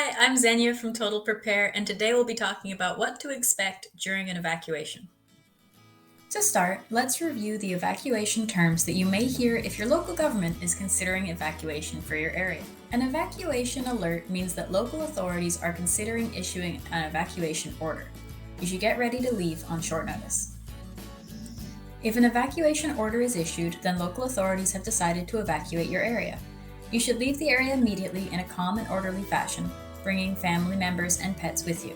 Hi, I'm Xenia from Total Prepare, and today we'll be talking about what to expect during an evacuation. To start, let's review the evacuation terms that you may hear if your local government is considering evacuation for your area. An evacuation alert means that local authorities are considering issuing an evacuation order. You should get ready to leave on short notice. If an evacuation order is issued, then local authorities have decided to evacuate your area. You should leave the area immediately in a calm and orderly fashion, bringing family members and pets with you.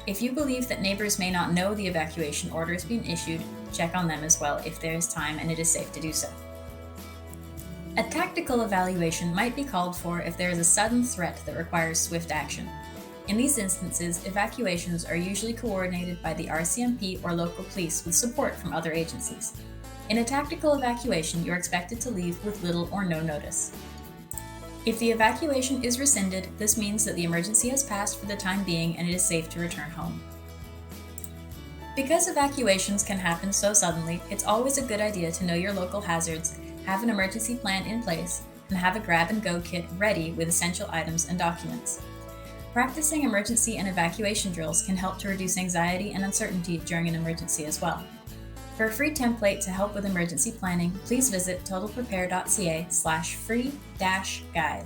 If you believe that neighbors may not know the evacuation order is being issued, check on them as well if there is time and it is safe to do so. A tactical evaluation might be called for if there is a sudden threat that requires swift action. In these instances, evacuations are usually coordinated by the RCMP or local police with support from other agencies. In a tactical evacuation, you're expected to leave with little or no notice. If the evacuation is rescinded, this means that the emergency has passed for the time being and it is safe to return home. Because evacuations can happen so suddenly, it's always a good idea to know your local hazards, have an emergency plan in place, and have a grab-and-go kit ready with essential items and documents. Practicing emergency and evacuation drills can help to reduce anxiety and uncertainty during an emergency as well. For a free template to help with emergency planning, please visit totalprepare.ca/free-guide.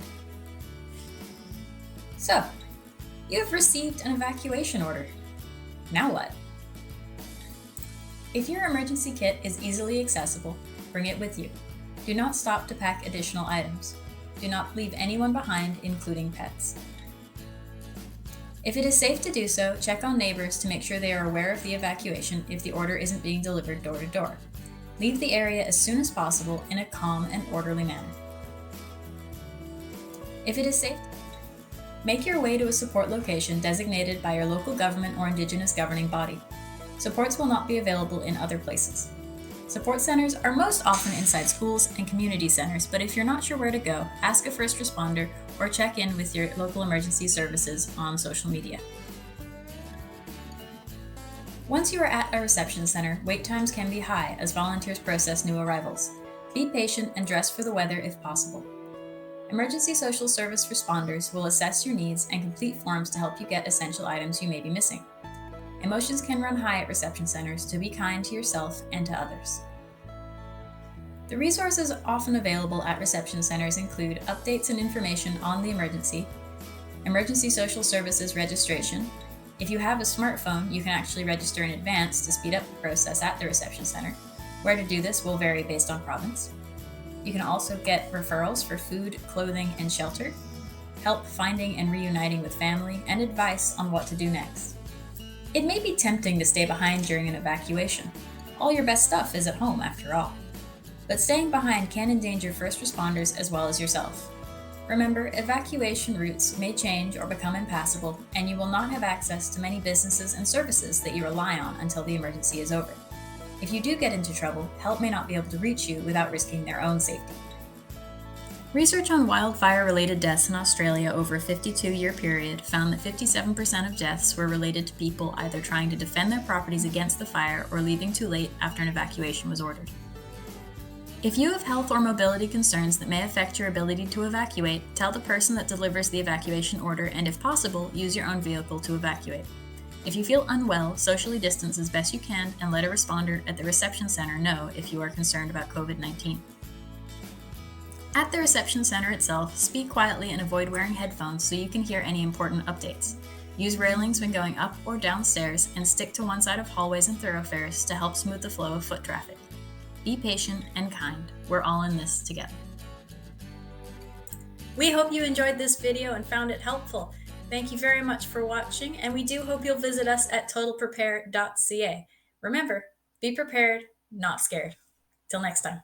So, you have received an evacuation order. Now what? If your emergency kit is easily accessible, bring it with you. Do not stop to pack additional items. Do not leave anyone behind, including pets. If it is safe to do so, check on neighbors to make sure they are aware of the evacuation if the order isn't being delivered door to door. Leave the area as soon as possible in a calm and orderly manner. If it is safe, make your way to a support location designated by your local government or Indigenous governing body. Supports will not be available in other places. Support centers are most often inside schools and community centers, but if you're not sure where to go, ask a first responder or check in with your local emergency services on social media. Once you are at a reception center, wait times can be high as volunteers process new arrivals. Be patient and dress for the weather if possible. Emergency social service responders will assess your needs and complete forms to help you get essential items you may be missing. Emotions can run high at reception centers, so be kind to yourself and to others. The resources often available at reception centers include updates and information on the emergency social services registration. If you have a smartphone, you can actually register in advance to speed up the process at the reception center. Where to do this will vary based on province. You can also get referrals for food, clothing, and shelter, help finding and reuniting with family, and advice on what to do next. It may be tempting to stay behind during an evacuation. All your best stuff is at home, after all. But staying behind can endanger first responders as well as yourself. Remember, evacuation routes may change or become impassable, and you will not have access to many businesses and services that you rely on until the emergency is over. If you do get into trouble, help may not be able to reach you without risking their own safety. Research on wildfire-related deaths in Australia over a 52-year period found that 57% of deaths were related to people either trying to defend their properties against the fire or leaving too late after an evacuation was ordered. If you have health or mobility concerns that may affect your ability to evacuate, tell the person that delivers the evacuation order and, if possible, use your own vehicle to evacuate. If you feel unwell, socially distance as best you can and let a responder at the reception center know if you are concerned about COVID-19. At the reception center itself, speak quietly and avoid wearing headphones so you can hear any important updates. Use railings when going up or down stairs and stick to one side of hallways and thoroughfares to help smooth the flow of foot traffic. Be patient and kind. We're all in this together. We hope you enjoyed this video and found it helpful. Thank you very much for watching, and we do hope you'll visit us at totalprepare.ca. Remember, be prepared, not scared. Till next time.